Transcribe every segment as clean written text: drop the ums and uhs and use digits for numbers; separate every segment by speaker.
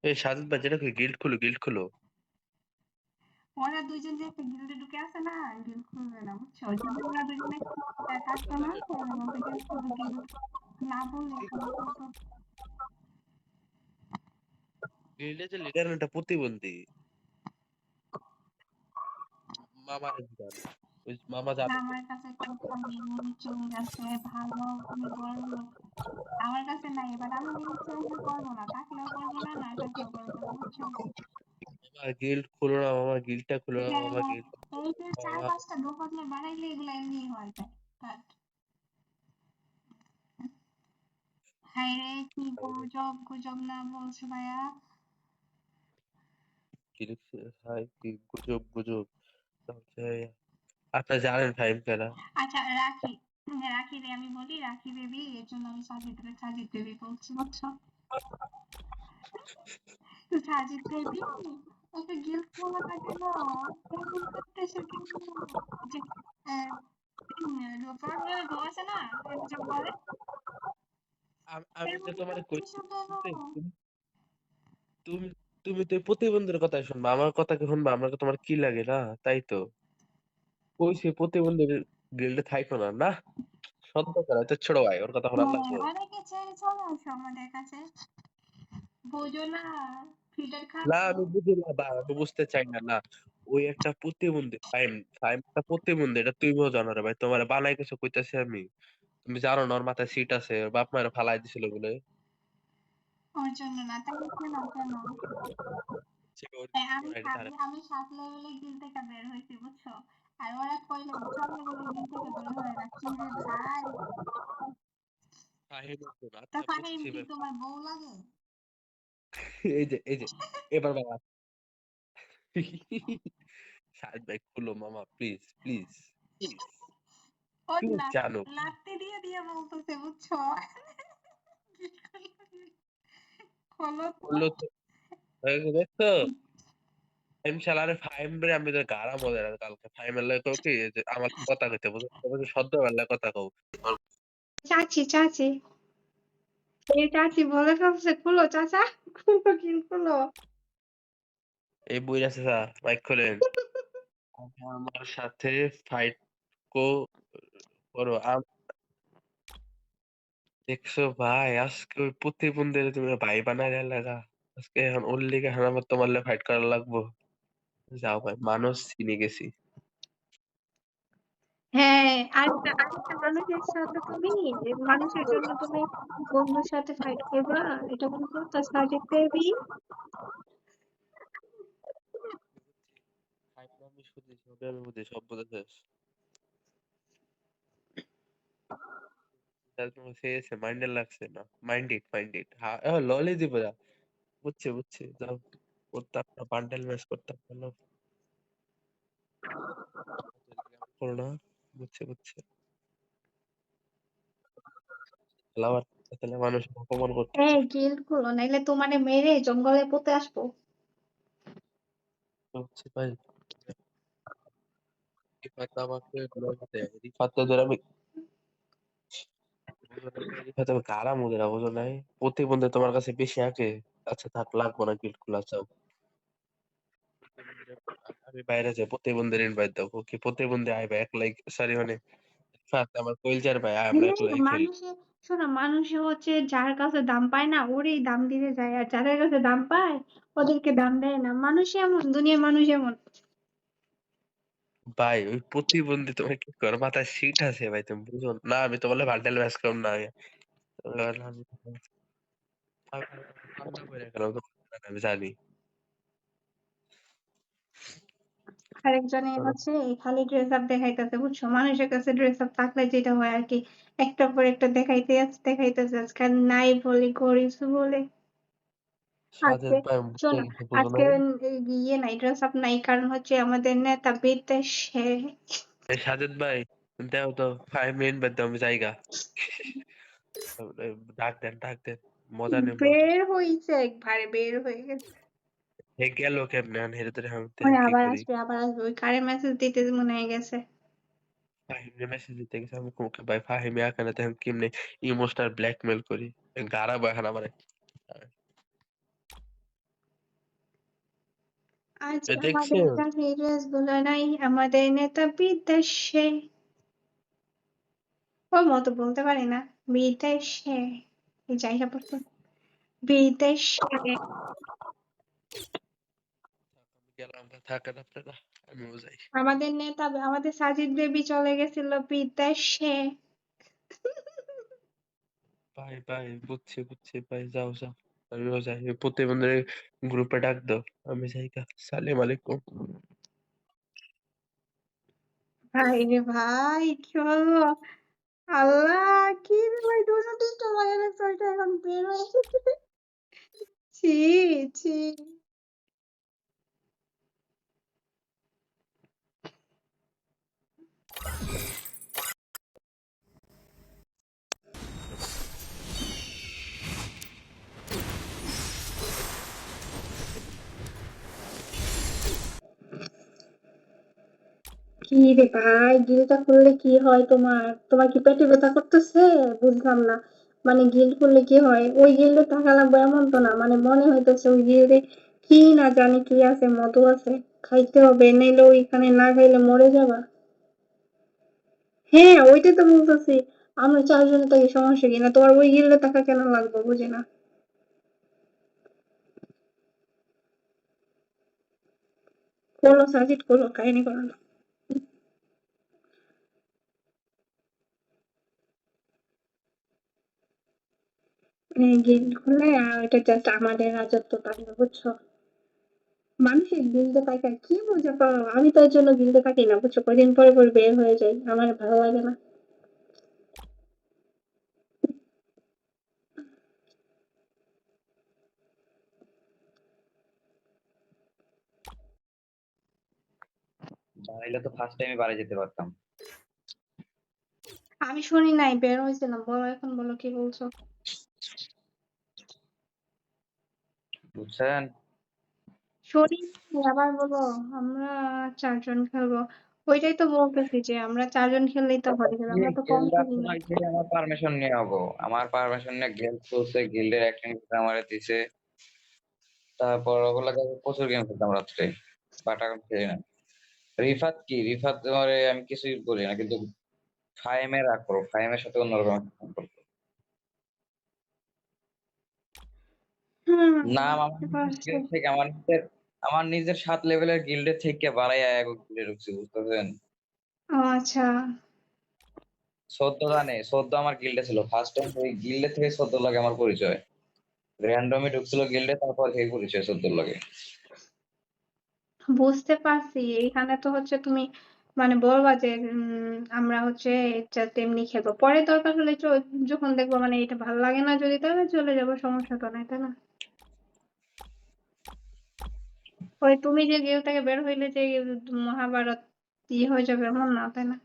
Speaker 1: এই সাজিদ ভাই যেটা গিল্ড খুলো, গিল্ড খুলো।
Speaker 2: ওরা দুইজন যে একটা গিল্ডে ঢুকে আছে না, গিল্ড খুলবে না বুঝছো? যদি ওরা দুজনে থাকতো না তাহলে বলতো গিল্ড খুলবে, গিল্ড না বললে এখানে বলতো।
Speaker 1: গিল্ডে যে লিডার এটা প্রতিবন্ধী। মামার জানে, ওই মামা জানে তো।
Speaker 2: আমার কাছে তো খালি লিমিট চেঞ্জ আছে, ভালো তুমি বড়লোক। আমার কাছে নাই, এবার আমি লিমিট চেঞ্জ করবো না, থাকলেও করবো না, না থাকলেও করবো না বুঝছো?
Speaker 1: মামা গিল্ড খুলো না, মামা গিল্ডটা খুলো না,
Speaker 2: এটা
Speaker 1: মামা গিল্ড।
Speaker 2: এই যে চার
Speaker 1: মামা
Speaker 2: পাঁচটা দোকানে বানাইলে এগুলো এমনি হয়ে যায়। বাট হায় রে, কি গুজব গুজব না বলছো ভাইয়া।
Speaker 1: কি লিখছে ভাই, কি গুজব গুজব হচ্ছে। আপনি জানেন ফাইম কেনা।
Speaker 2: আচ্ছা রাখি, রাখি রে, আমি বলি রাখি বেবি, এর জন্য আমি সাজিদ বেবি বলছি বুঝছো? তো সাজিদ বেবি ওকে গিফট বলা না কেন, কেমন করতেছে কেন? যে রূপার বউ আছে না, একজন বলে
Speaker 1: আমি
Speaker 2: এমন
Speaker 1: যে তোমার
Speaker 2: করতেছে কেন?
Speaker 1: তুমি তুমি তো এই প্রতিবন্ধীর কথা শুনবা, আমার কথা কি শুনবা? আমার তোমার কি লাগে না? তাই তো কইছি প্রতিবন্ধীর গিল্ডে থাইকো না না। সদ্য করা তো ছোট ভাই, ওর কথা শোনা
Speaker 2: হ্যাঁ,
Speaker 1: লাগবো।
Speaker 2: অনেকে ছেড়ে চলে আসো আমাদের কাছে, বোঝো না, ফিডার
Speaker 1: না
Speaker 2: খাবে।
Speaker 1: আমি বুঝি না বা আমি বুঝতে চাই না না। ওই একটা প্রতিবন্ধী ফাইম, ফাইম একটা প্রতিবন্ধী, এটা তুমিও জানো রে ভাই, তোমার বানাই কিছু কইতাছি আমি। তুমি জানো না ওর মাথায় সিট আছে, ওর বাপ মায়ের ফালাই দিছিল বলে।
Speaker 2: ওর জন্য না, তাই কেন কেন?
Speaker 1: সে ওর
Speaker 2: আমি
Speaker 1: আইডি তার।
Speaker 2: আমি 7 লেভেলে গিল থেকে বের হইছি বুঝছো? আর ওরা কইলো 6 লেভেলে গিল থেকে বের হয় না, কি রে ভাই?
Speaker 1: ফাহিম তো না,
Speaker 2: তা
Speaker 1: আচ্ছা
Speaker 2: ফাহিম
Speaker 1: বুঝছি
Speaker 2: কি
Speaker 1: ভাই।
Speaker 2: তোমার বউ লাগে?
Speaker 1: এই যে এবার বাবা। শাহিদ ভাই খুলো মামা, প্লিজ প্লিজ প্লিজ।
Speaker 2: ওর
Speaker 1: তুমি
Speaker 2: না,
Speaker 1: জানো
Speaker 2: লাত্তি দিয়ে দিয়ে বলতেছে বুঝছো? খোলো তো।
Speaker 1: খুললো তো, দেখছো? ফাইম শালারে ফাইম রে আমি তো গাড়া মজা কালকে ফাইমের লাগে কও কি যে আমার কথা কইতে বুঝছো, সদ্য বেলায় কথা কও।
Speaker 2: চাচি চাচি, এই চাচি বলে ফেলছে, খুলো চাচা, খুলো গিল খুলো।
Speaker 1: এই বুইড়া চাচা মাইক খোলেন। আমার সাথে ফাইট কো করো দেখছো ভাই, আজকে ওই প্রতিবন্ধীর তুমি ভাই বানাইলে লাগা। আজকে এখন ওর লিগে এখন আমার তোমার লিগে ফাইট করা লাগবো। যাও ভাই, মানুষ চিনে গেছি।
Speaker 2: হ্যাঁ, আরেকটা আরেকটা মানুষের সাথে তুমি, মানুষের জন্য তুমি বন্ধুর সাথে ফাইট করবা, এটা বলতো তো সাজিদ বেবি।
Speaker 1: ফাইট আমি শুধু সবে আমি বুঝি সব বুঝে শেষ। তাহলে তোমার শেষ মাইন্ডে লাগছে না, মাইন্ড ইট হ্যাঁ ললি দিব যা। বুঝছে বুঝছে যাও, করতাম না বান্ডেল ম্যাচ করতাম ভালো। করো না, বুঝছে বুঝছে। খেলাবার তাহলে মানুষ অপমান করতেছে।
Speaker 2: এই গিল্ড খুলো, নাইলে তোমারে মেরে জঙ্গলে পুঁতে আসবো।
Speaker 1: বুঝছে ভাই। রিফাত আমাকে বলে দেয়, রিফাত তো ধর আমি রিফাত আমি গাড়া মুদেরা বুঝো নাই। প্রতিবন্ধী তোমার কাছে বেশি আগে। আচ্ছা থাক, লাগবো না গিল্ড খোলা, চাও। আমি বাইরে যাই, প্রতিবন্ধীর ইনভাইট দাও, ও কি প্রতিবন্ধী আইবা একলাই? সরি মানে রিফাত আমার কইলজার ভাই, আমরা একলাই খেলি।
Speaker 2: মানুষে, শোনো, মানুষে হচ্ছে যার কাছে দাম পায় না ওরই দাম দিতে যায়, আর যাদের কাছে দাম পায় ওদেরকে দাম দেয় না। মানুষ এমন, দুনিয়ার মানুষ এমন।
Speaker 1: ভাই ওই প্রতিবন্ধী তোমার কি কর মাথায় সিট আছে ভাই, তুমি বুঝো না? আমি তো বলে বান্ডেল ম্যাচ করব না আগে। ঠান্ডা পড়ে গেল তো, আমি জানি।
Speaker 2: আরেকজনে হচ্ছে এই খালি ড্রেস আপ দেখাইতেছে বুঝছো? মানুষের কাছে ড্রেস আপ থাকলে যেটা হয় আর কি, একটার পর একটা দেখাইতেছে, আজকাল নাই বলে গরিব বলে। আজকে
Speaker 1: সাজেদ ভাই
Speaker 2: শোনো,
Speaker 1: মুখে কিছু বুঝো
Speaker 2: আজকে
Speaker 1: নাই।
Speaker 2: ইয়ে নাই, ড্রেস আপ নাই, কারণ হচ্ছে আমাদের নেতা বিদেশে।
Speaker 1: এই সাজেদ ভাই দেও তো 5 মিনিট বাদ দাও, আমি জায়গা ডাক দেন, মজা নেবো আমি।
Speaker 2: বের হইছে, একবারে বের হয়ে গেছে।
Speaker 1: হে গেল কেমনে এখন, হেরে ধরে আমি
Speaker 2: ওই
Speaker 1: কি
Speaker 2: আবার
Speaker 1: করি?
Speaker 2: আসবে, আবার আসবে, ওই কারে মেসেজ দিতে মনে হয়ে গেছে।
Speaker 1: ফাহিমে মেসেজ দিতে গেছে, আমি ওকে ভাই ফাহিমে এখানে দেখেন কেমনে ইমোশনাল ব্ল্যাকমেল করি। গাড়া বয় এখন আমার।
Speaker 2: আজ
Speaker 1: দেখছো?
Speaker 2: আমাদের কাছে ড্রেসগুলো নাই, আমাদের নেতা বিদেশে। ওর মতো বলতে পারি না। বিদেশে। এই জায়গা পড়তো। বিদেশে।
Speaker 1: গেলাম, থাকেন আপনারা, আমিও যাই।
Speaker 2: আমাদের নেতা, আমাদের সাজিদ বেবি চলে গেছিল বিদেশে।
Speaker 1: বাই বাই, বুঝছি বুঝছি, বাই, যাও যাও, আমিও যাই। ওই প্রতিবন্ধী গ্রুপে ডাক দাও, আমি যাই গা। সালাম আলাইকুম।
Speaker 2: ভাই রে ভাই, কি হলো? আল্লাহ, কি রে ভাই, দুজন তিনটা লাগাই রাখছে, ওইটা এখন বের হয়ে গেছে। ছি, ছি। কি রে ভাই, গিলটা করলে কি হয় তোমার? তোমার কি পেটে ব্যথা করতেছে? বুঝলাম না। মানে গিল্ড করলে কি হয়? ওই গিল্ডে টাকা লাগবে এমন তো না, মানে মনে হইতেছে ওই গিল্ডে কি না জানি কি আছে, মধু আছে, খাইতে হবে, নাইলে ওইখানে না খাইলে মরে যাবা। হ্যাঁ, ওইটাই তো বলতেছি। আমরা চারজনে থাকি, সমস্যা কি? না তোমার ওই গিল্ডে টাকা কেন লাগবে, বুঝি না। করো সাজিদ, করো, কাহিনী করো না। গিল্ড খুলে আর এটা জাস্ট আমাদের রাজত্ব থাকবে, বুঝছো? মানুষের গিল্ডে থাকা কি মজা পাও, আমি তার জন্য গিল্ডে থাকি না, বুঝছো? কয়দিন পরে পরে বের হয়ে যাই, আমার ভালো লাগে না।
Speaker 3: বাড়াইলে তো ফার্স্ট টাইমে বাড়ি যেতে পারতাম।
Speaker 2: আমি শুনি নাই, বের হয়েছিলাম। বলো, এখন বলো, কি বলছো?
Speaker 3: বুঝছেন?
Speaker 2: শুনি নাই, আবার বলো। আমরা চারজন খেলবো। ওইটাই তো বলতেছি যে আমরা চারজন খেললেই তো হয়, আমরা তো কম
Speaker 3: গিল্ড
Speaker 2: খেলি না।
Speaker 3: আপনার যে আমার পারমিশন নিয়ে হবো, আমার পারমিশন নিয়ে গেম চলছে, গিল্ডের অ্যাক্টিভিটি আমারে দিছে। তারপর ওগুলা প্রচুর গেম খেলতাম রাত্রে, বাট এখন খেলি না। রিফাত কি, রিফাত আমারে আমি কিছুই বলি না, কিন্তু ফাইমের আক্রো, ফাইমের সাথে অন্যরকম একটা সম্পর্ক।
Speaker 2: হুম,
Speaker 3: নাম আমার
Speaker 2: বুঝতে পারছি।
Speaker 3: গিল্ড থেকে আমার নিজের 7 লেভেলের গিল্ডে থেকে বাড়াইয়া এক গিল্ডে ঢুকছি, বুঝতেছেন?
Speaker 2: ও আচ্ছা।
Speaker 3: 14 জানে, 14 আমার গিল্ডে ছিল ফার্স্ট টাইম, ওই গিল্ডে থেকে 14 লাগে আমার পরিচয়। র্যান্ডমই ঢুকছিল গিল্ডে, তারপর থেকে পরিচয় 14 লাগে।
Speaker 2: বুঝতে পারছি, এইখানে তো হচ্ছে তুমি মানে বলবা যে আমরা হচ্ছে জাস্ট এমনি খেলবো, পরে দরকার হলে যখন দেখবো মানে এটা ভালো লাগে না, যদি তাহলে চলে যাবো, সমস্যা তো নাই, তাই না? ওই তুমি যে গিল থেকে বের হইলে যে মহাভারত হয়ে যাবে এমন না, তাই না?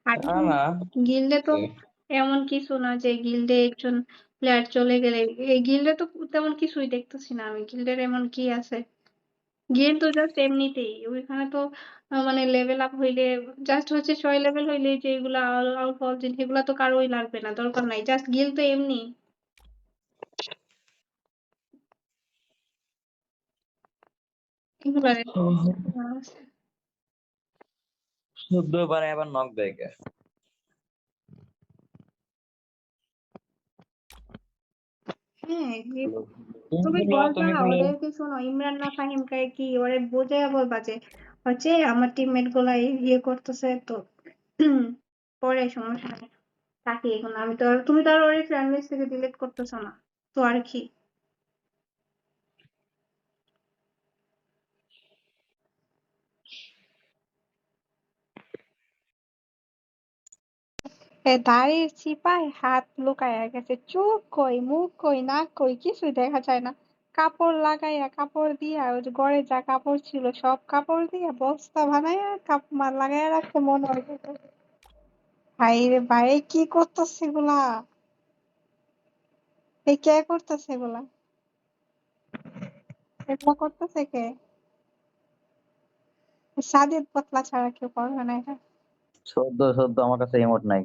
Speaker 2: আর
Speaker 3: না না,
Speaker 2: গিল্ডে তো এমন কিছু না যে গিল্ডে একজন প্লেয়ার চলে গেলে, এই গিল্ডে তো তেমন কিছুই দেখতেছি না আমি, গিল্ডের এমন কি আছে? গিল্ড তো জাস্ট এমনিতেই ওইখানে তো মানে লেভেল আপ হইলে জাস্ট হচ্ছে 6 লেভেল হইলে যে এগুলা আউট ফল জিনিস এগুলা তো কারোই লাগবে না, দরকার নাই, জাস্ট গিল্ড তো এমনি এগুলা।
Speaker 3: 14 বারে আবার নক দেয় কে?
Speaker 2: হ্যাঁ,
Speaker 3: তুমি
Speaker 2: তুমি
Speaker 3: শুনলো,
Speaker 2: বলবা
Speaker 3: তুমি
Speaker 2: না
Speaker 3: শুনলো।
Speaker 2: ওদেরকে, শোনো, ইমরান না ফাহিমকে কি ওরে বোঝাইয়া বলবা যে হচ্ছে আমার টিমমেট গুলা ইয়ে করতেছে তো পরে সমস্যা নেই, তাকে এখন আমি তো তুমি তো আর ওর ফ্রেন্ড লিস্ট থেকে ডিলিট করতেছো না, তো আর কি। দাড়ির চিপায় হাত লুকায়া গেছে, চোখ কই, মুখ কই, নাক কই, কিছুই দেখা যায় না। কাপড় লাগাইয়া, কাপড় দিয়া, ওই যে ঘরে যা কাপড় ছিল সব কাপড় দিয়া বস্তা বানাইয়া লাগাইয়া রাখতে মনে হয়। ভাই রে ভাই, কি করতেছে এগুলা? এই কে করতেছে এগুলা? এগুলা করতেছে কে? সাজিদ পাতলা ছাড়া কেউ করবে না এটা।
Speaker 3: 14 আমার কাছে ইমোট নাই।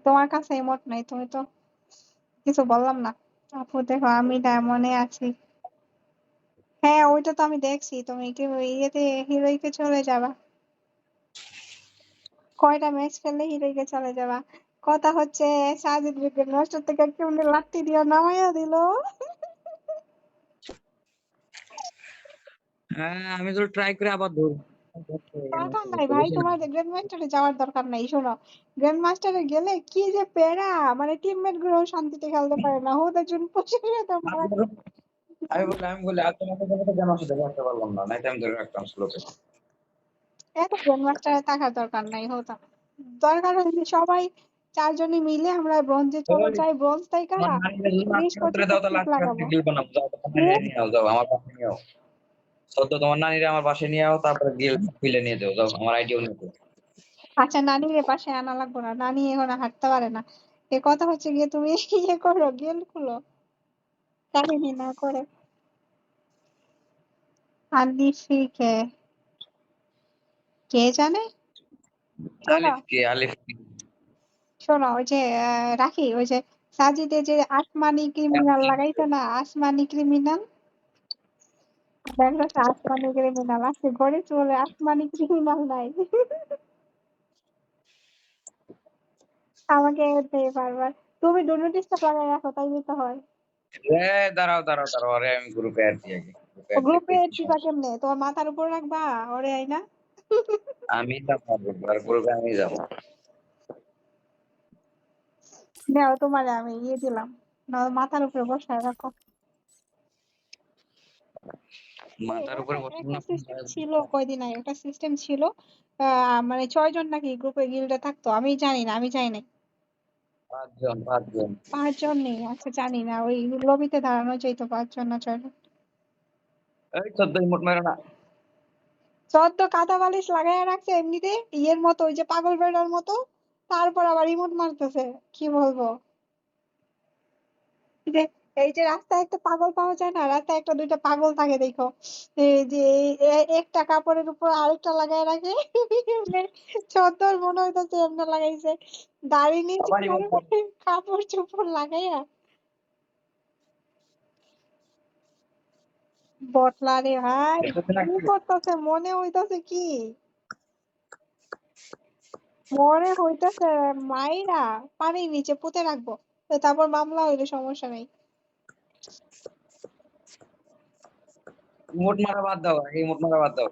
Speaker 2: তোমার কাছে ইমোট নাই, তুমি তো কিছু বললাম না। আপু দেখো, আমি ডায়মন্ডে আছি। হ্যাঁ ওইটা তো আমি দেখছি, তুমি কি ওই ইয়েতে হিরোইকে চলে যাবা, কয়টা ম্যাচ খেললে হিরোইকে চলে যাবা। কথা হচ্ছে সাজিদ মাস্টার থেকে কেমনে লাত্তি দিয়ে নামাইয়া দিল।
Speaker 3: আমি তো ট্রাই করে আবার ধরবো।
Speaker 2: দরকার নাই ভাই, তোমার গ্র্যান্ড মাস্টারে যাওয়ার দরকার নাই। শোনো, গ্র্যান্ড মাস্টারে গেলে কি যে প্যারা, মানে টিমমেট গুলো শান্তিতে খেলতে পারে না, ওদের জন্য বসে তো মারা।
Speaker 3: আমি বলি আর তোমাকে তো কেন সাথে রাখতে পারলাম না, নাই আমি ধরে রাখতাম স্লোতে।
Speaker 2: এত গ্র্যান্ড মাস্টারে থাকার দরকার নাই হতো। দরকার হলে সবাই চারজনে মিলে আমরা ব্রোঞ্জে চলে যাই, ব্রোঞ্জ থেকে
Speaker 3: তোমার নানিরে যদি
Speaker 2: 20-25
Speaker 3: দাও
Speaker 2: টা
Speaker 3: তাহলে
Speaker 2: কিট
Speaker 3: আজকে রাত্রে
Speaker 2: লাগাবো।
Speaker 3: গিল বানাবো, যাও তোমার
Speaker 2: কি?
Speaker 3: নানিরে নিয়ে যাও আমার পাশে নিয়ে যাও। সদ্য তোমার নানিরে আমার পাশে নিয়ে যাও, তারপরে গিল খুলে নিয়ে যাও, যাও আমার আইডিয়াও নিয়ে যাও।
Speaker 2: আচ্ছা নানির পাশে আনা লাগবো না, নানি এখন হাঁটতে পারে না। এ কথা হচ্ছে গিয়ে তুমি ইয়ে করো, গেল খুলো কাহিনী না করে। আলিফিকে কে জানে। শোনো,
Speaker 3: আলিফ কি
Speaker 2: শোনো ওই যে রাখি, ওই যে সাজিদে যে আসমানি ক্রিমিনাল লাগাইতো না, আসমানি ক্রিমিনাল, দেখো তো আসমানি ক্রিমিনাল আছে ঘরে, চলে আসমানি ক্রিমিনাল নাই। আমাকে দিয়ে বারবার তুমি ডোনো ডিস্টার্ব লাগাই রাখো, তাই দিতে হয়।
Speaker 3: দাঁড়াও দাঁড়াও দাঁড়াও, আরে আমি গ্রুপে অ্যাড দিই আগে, গ্রুপে
Speaker 2: ও
Speaker 3: অ্যাড দিয়ে
Speaker 2: গ্রুপে
Speaker 3: দেখি কি
Speaker 2: দিবা
Speaker 3: সমস্যা।
Speaker 2: কেমনে, তোমার মাথার উপর রাখবা ওরে আইনা।
Speaker 3: আমি যাবো আর গ্রুপে আমি যাবো।
Speaker 2: নাও তোমারে আমি ইয়ে দিলাম, নাও মাথার উপরে বসায় রাখো।
Speaker 3: মাথার উপরে বসুন
Speaker 2: একটা
Speaker 3: না।
Speaker 2: সিস্টেম ছিল কয়দিন আগে, একটা সিস্টেম ছিল মানে 6 জন নাকি গ্রুপে গিল্ডে থাকতো, আমি জানি না, আমি যাই নাই।
Speaker 3: 5 জন।
Speaker 2: 5 জন নেই, আচ্ছা জানি না, ওই লবিতে দাঁড়ানো যাইতো 5 জন না 6 জন।
Speaker 3: এই 14 মোট মেরে না।
Speaker 2: 14 কাদা বালিশ লাগাইয়া রাখছে এমনিতে ইয়ের মতো, ওই যে পাগল বেড়ার মতো, তারপর আবার ইমোট মারতেছে। কি বলবো, এই যে এই যে রাস্তায় একটা পাগল পাওয়া যায় না, রাস্তায় একটা দুইটা পাগল থাকে দেখো, এই যে একটা কাপড়ের উপর আরেকটা লাগাই রাখে। চদ্দর মনে হইতেছে এমনি লাগাইছে, দাড়ি নিচে
Speaker 3: আবার ইমোট মার।
Speaker 2: কাপড় চোপড় লাগাইয়া। বটলা রে ভাই,
Speaker 3: দেখতেছ না
Speaker 2: কি
Speaker 3: কি?
Speaker 2: করতেছে মনে হইতাছে কি, মনে হইতাছে মাইরা পানির নিচে পুঁতে রাখবো, তো তারপর মামলা হইলে সমস্যা নেই।
Speaker 3: ইমোট মারা বাদ দাও, আগে ইমোট মারা বাদ দাও।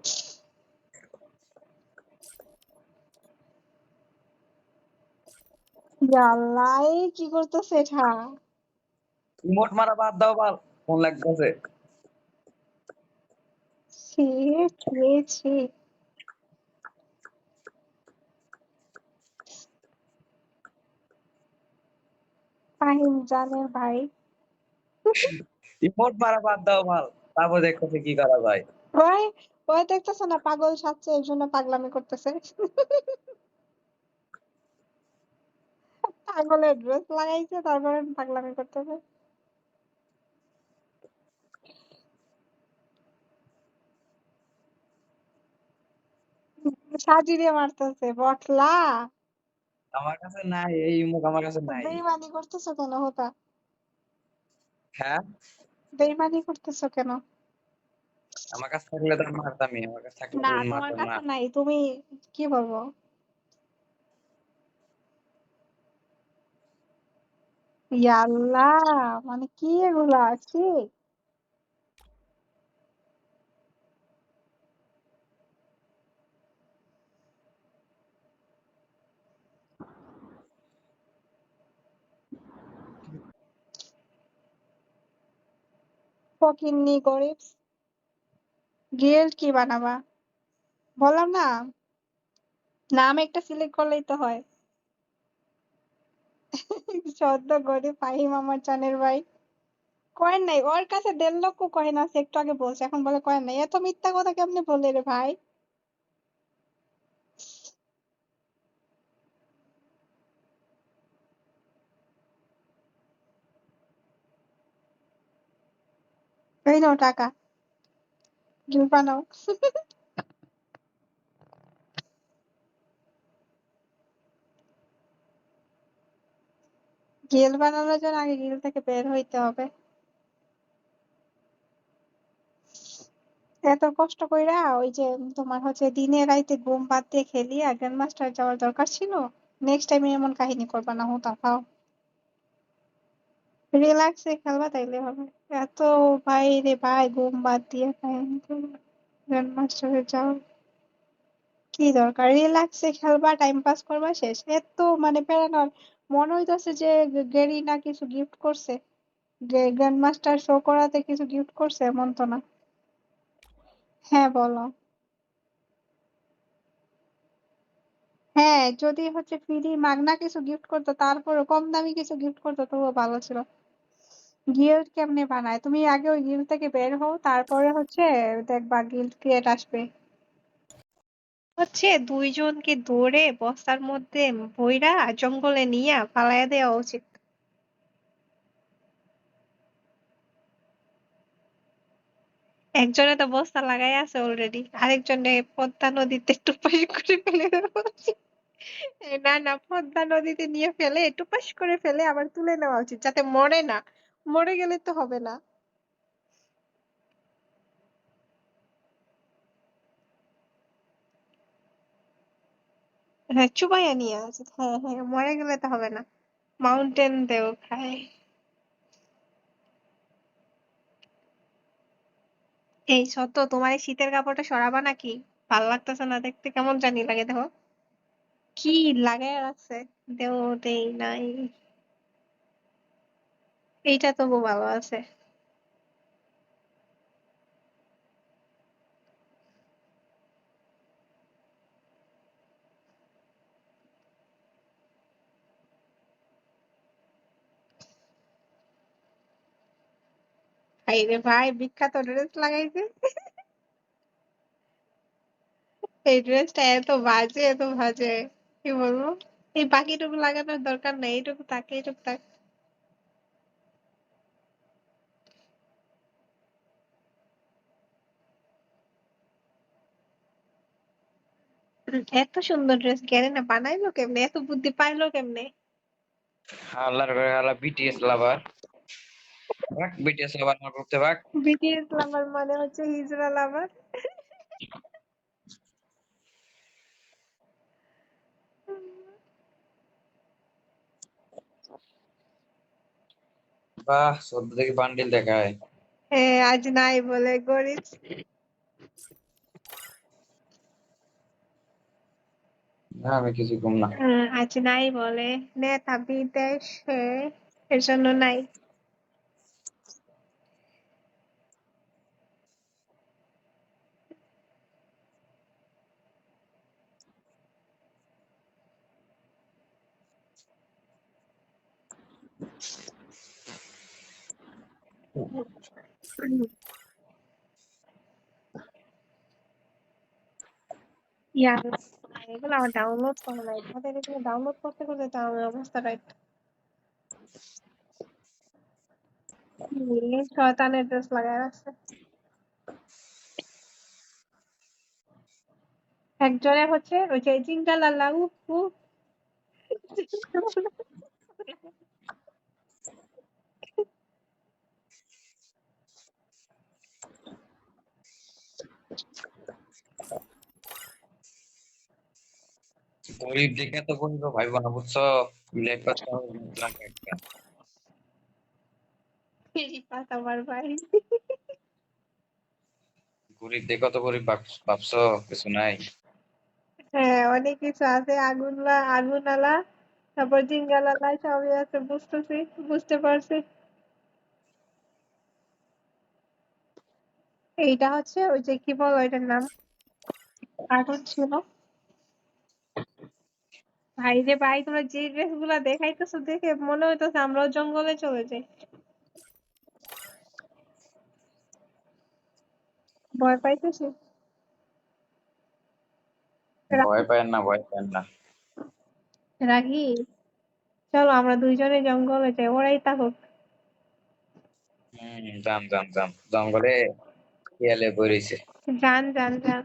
Speaker 2: আল্লাহ, এই কি করতেছে এটা।
Speaker 3: ইমোট মারা বাদ দাও বাল, ফোন লাগতেছে।
Speaker 2: ছি ছি ছি। ফাহিম জানের ভাই।
Speaker 3: ইমোট মারা বাদ দাও বাল, তারপর দেখতেছে কি করা যায়।
Speaker 2: ওই ওই দেখতেছে না পাগল সাজছে, এর জন্য পাগলামি করতেছে। পাগলের ড্রেস লাগাইছে তারপরে পাগলামি করতেছে। সাজিয়ে মারতেছে বটলা।
Speaker 3: আমার কাছে নাই, এই ইমোট আমার কাছে নাই।
Speaker 2: বেইমানি করতেছো কেন হোতা,
Speaker 3: হ্যাঁ,
Speaker 2: বেইমানি করতেছো কেন।
Speaker 3: আমার কাছে থাকলে তো আমি মারতামই, আমার কাছে থাকলে
Speaker 2: না
Speaker 3: তো
Speaker 2: তোমার
Speaker 3: মারতাম না।
Speaker 2: কাছে নাই, তুমি কি বলবো, ইয়াল্লাহ, মানে কি এগুলা, কি ফকিন্নি গরিব। গিল্ড কি বানাবা, বললাম না, নাম একটা সিলেক্ট করলেই তো হয়। সদ্য গরিব ফাহিম আমার জানের ভাই। কয়েন নাই ওর কাছে, 1.5 লক্ষ কয়েন আছে, একটু আগে বলছে, এখন বলে কয়েন নাই, এত মিথ্যা কথা কেমনে বলে রে ভাই। এই নাও টাকা, গিল বানাও। গিল বানানোর জন্য আগে গিল থেকে বের হইতে হবে। এত কষ্ট কইরা ওই যে তোমার হচ্ছে দিনে রাইতে ঘুম বাদ দিয়ে খেলি আর গ্র্যান্ড মাস্টার যাওয়ার দরকার ছিল। নেক্সট টাইমে এমন কাহিনী করবা না, হুতা খাও। রিল্যাক্সে খেলবা তাইলে হবে। এত ভাই রে ভাই ঘুম বাদ দিয়ে কাহিনী করবা, গ্র্যান্ড মাস্টারে যাও। কি দরকার, রিল্যাক্সে খেলবা, টাইম পাস করবা, শেষ। এত মানে প্যারানল। মনে হইতাছে যে গেরি না কিছু গিফট করছে, গ্র্যান্ড মাস্টার শো করাতে কিছু গিফট করছে, এমন তো না। হ্যাঁ বলো। হ্যাঁ, যদি হচ্ছে ফ্রি মাগনা কিছু গিফট করতো, তারপরে কম দামি কিছু গিফট করতো তবুও ভালো ছিল। গিল্ড কেমনে বানায়, তুমি আগে ওই গিল্ড থেকে বের হও, তারপরে হচ্ছে দেখবা গিল্ড ক্রিয়েট আসবে। হচ্ছে দুইজনকে ধরে বস্তার মধ্যে বইরা জঙ্গলে নিয়ে ফালাইয়া দেওয়া উচিত। একজনে তো বস্তা লাগাই আছে অলরেডি, আরেকজনে পদ্মা নদীতে টুপাস করে ফেলে দেওয়া উচিত। না না, পদ্মা নদীতে নিয়ে ফেলে টুপাস করে ফেলে আবার তুলে নেওয়া উচিত, যাতে মরে না। মরে গেলে তো হবে না। হ্যাঁ, চুবাইয়া নিয়ে উচিত। হ্যাঁ হ্যাঁ, মরে গেলে তো হবে না। মাউন্টেন দেও খায়। এই সত্য, তোমার এই শীতের কাপড়টা সরাবা নাকি? ভাল লাগতেছে না দেখতে, কেমন জানি লাগে দেখো। কি লাগাই রাখছে? দেও, দেই নাই। এইটা তবু ভালো আছে। রে ভাই, বিখ্যাত ড্রেস লাগাইছে। এই ড্রেসটা এত বাজে, এত বাজে, কি বলবো। এই বাকিটুকু লাগানোর দরকার নেই, এইটুকু থাক, এইটুকু থাক। এত সুন্দর ড্রেস গেলে না বানাইলো কেমনে, এত বুদ্ধি পাইলো কেমনে?
Speaker 3: আল্লাহর ঘরে আল্লাহ বিটিএস লাভার, বিটিএস লাভার না করতে পাক।
Speaker 2: বিটিএস লাভার মানে হচ্ছে হিজড়া লাভার।
Speaker 3: বাহ, 14 থেকে বান্ডিল দেখায়।
Speaker 2: হ্যাঁ, আজ নাই বলে গরিব।
Speaker 3: না আমি কিছু কম না।
Speaker 2: আজ নাই বলে নেতা বিদেশে, এর জন্য নাই। ইয়া, এগুলো আমার ডাউনলোড করা নাই, তাদের এগুলো ডাউনলোড করতে করতে তো আমার অবস্থাটা শয়তানের ড্রেস লাগায় রাখছে। একজনে হচ্ছে ওই যে জিঙ্গালালা উফ উফ।
Speaker 3: গরিব দেখে তো গরিব ভাইব না, বুঝছো? ব্ল্যাক পাস্তা বুঝলাম একটা।
Speaker 2: আমার ভাই।
Speaker 3: গরিব দেখো তো গরিব ভাবছো কিছু নাই।
Speaker 2: হ্যাঁ, অনেক কিছু আছে, আগুন আলা, তারপর জিঙ্গালালা সবই আছে, বুঝতেছি, বুঝতে পারছি। এইটা হচ্ছে ওই যে কি বল ওইটার নাম, কার্টুন ছিল। ভাই রে ভাই, তোমরা যে ড্রেস গুলা দেখাইতেছো দেখে মনে হইতেছে আমরাও জঙ্গলে চলে যাই। ভয় পাইতেছি।
Speaker 3: ভয় পায় না, ভয় পায় না।
Speaker 2: রাগি, চলো আমরা দুইজনে জঙ্গলে যাই, ওরাই থাকুক।
Speaker 3: যান যান যান, জঙ্গলে শিয়ালে বেরিয়েছে।
Speaker 2: যান যান যান।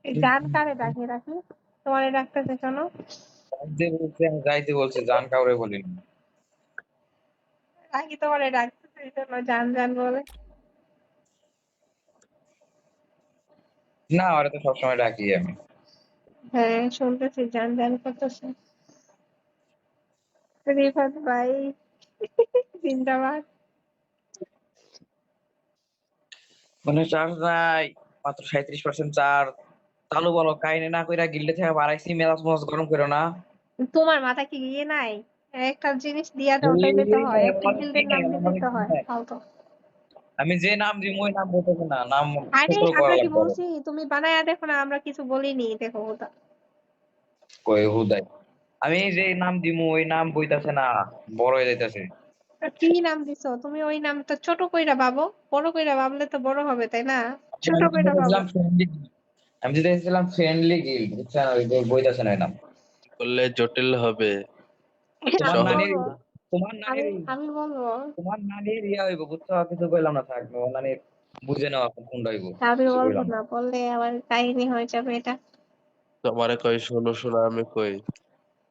Speaker 2: এই যান কারে ডাকি রাখি, তোমারে ডাকতেছে শোনো।
Speaker 3: যাইতে বলছে, আমি যাইতে বলছি, জান কাউরে বলিনি।
Speaker 2: রাখি তোমারে ডাকতেছে এই জন্য জান জান বলে।
Speaker 3: না, ওরা তো সবসময় ডাকি আমি।
Speaker 2: হ্যাঁ শুনতেছি জান জান করতেছে। রিফাত ভাই জিন্দাবাদ।
Speaker 3: মানে চার্জ নাই, মাত্র 37% চার্জ। চালু বলো, কাহিনী না কইরা গিল্ডে থেকে বাড়াইছি, মেজাজ মজ গরম করো না।
Speaker 2: তোমার মাথা কি ইয়ে নাই? একটা জিনিস দিয়া দাও তাইলে তো হয়। একটা গিল্ডের নাম দিলেই তো হয়। ফালতু।
Speaker 3: আমি যে নাম দিব ওই নাম বলতেছে না, নাম
Speaker 2: আরে
Speaker 3: ছোট করা
Speaker 2: আমরা কি
Speaker 3: লাগবে আরো।
Speaker 2: বলছি? তুমি বানায়া দেখো না, আমরা কিছু বলিনি, দেখো ওটা।
Speaker 3: কই হুদাই আমি যে নাম দিমু ওই নাম বইতাছে না, বড় হয়ে যাইতাছে।
Speaker 2: কি নাম দিছো? তুমি ওই নামটা ছোট কইরা ভাবো। বড় কইরা ভাবলে তো বড় হবে, তাই না? ছোট
Speaker 3: আমি
Speaker 2: কইরা ভাবো।
Speaker 3: যেটা দিয়েছিলাম ফ্রেন্ডলি গিল্ড, বুঝছেন? ওই যে বইতাছে না ওই নাম।
Speaker 1: করলে জটিল হবে।
Speaker 3: তোমার
Speaker 2: আমি
Speaker 1: সহজ
Speaker 3: নানির
Speaker 2: বলবো।
Speaker 1: না।
Speaker 3: তোমার
Speaker 2: আমি
Speaker 3: নানির
Speaker 2: আমি বলবো।
Speaker 3: তোমার নানির ইয়া হইব, বুঝছো? কিছু কইলাম না, থাক। তোমার নানির বুঝে নাও এখন কোনটা হইব,
Speaker 2: আমি
Speaker 3: কিছু
Speaker 2: বলবো
Speaker 3: কইলাম না।
Speaker 2: না, বললে আবার কাহিনী হয়ে যাবে এটা।
Speaker 1: তোমারে কই শোনো শোনো আমি কই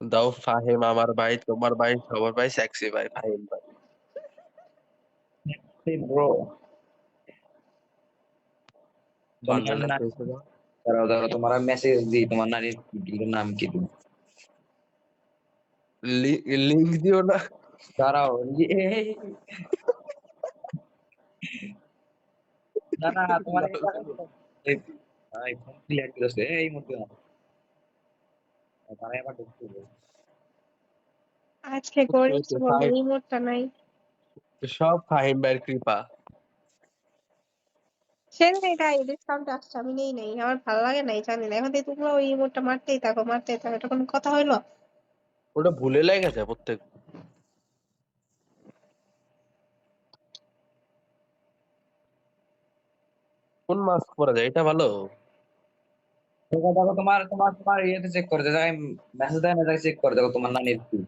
Speaker 1: দাও ফাহিম আমার ভাই তোমার ভাই সবার ভাই সেক্সি ভাই ফাহিম ভাই।
Speaker 3: ব্রো,
Speaker 1: বান্নে
Speaker 3: তোমার নানি,
Speaker 1: লাগতেছে না।
Speaker 3: দাঁড়াও দাঁড়াও, তোমার মেসেজ দিই। তোমার নানির গিল্ডের নাম কি তুমি?
Speaker 1: লিঙ্ক দিও না।
Speaker 3: দাঁড়াও, না না, তোমার এই এই ফোন ক্লিয়ার করছে এই মুহূর্তে না, তারা আবার ঢুকতে হবে।
Speaker 2: আজকে গরিব বলে রিমোটটা নাই।
Speaker 1: সব ফাহিম ভাইয়ের কৃপা।
Speaker 2: সেদিন এটা ডিসকাউন্ট আসছে, আমি নেই নাই, আমার ভালো লাগে নাই, জানি না। এখন থেকে তোমরা ওই রিমোটটা মারতেই থাকো, মারতেই থাকো, এটা কোনো কথা হইলো?
Speaker 1: ওটা ভুলে লেগে যায় প্রত্যেক। কোন মাস্ক পরা যায় এটা ভালো।
Speaker 3: দেখো দেখো, তোমার তোমার তোমার ইয়েতে চেক করে দেখো, মেসেজ দেয় না, চেক করে দেখো তোমার নানির কি।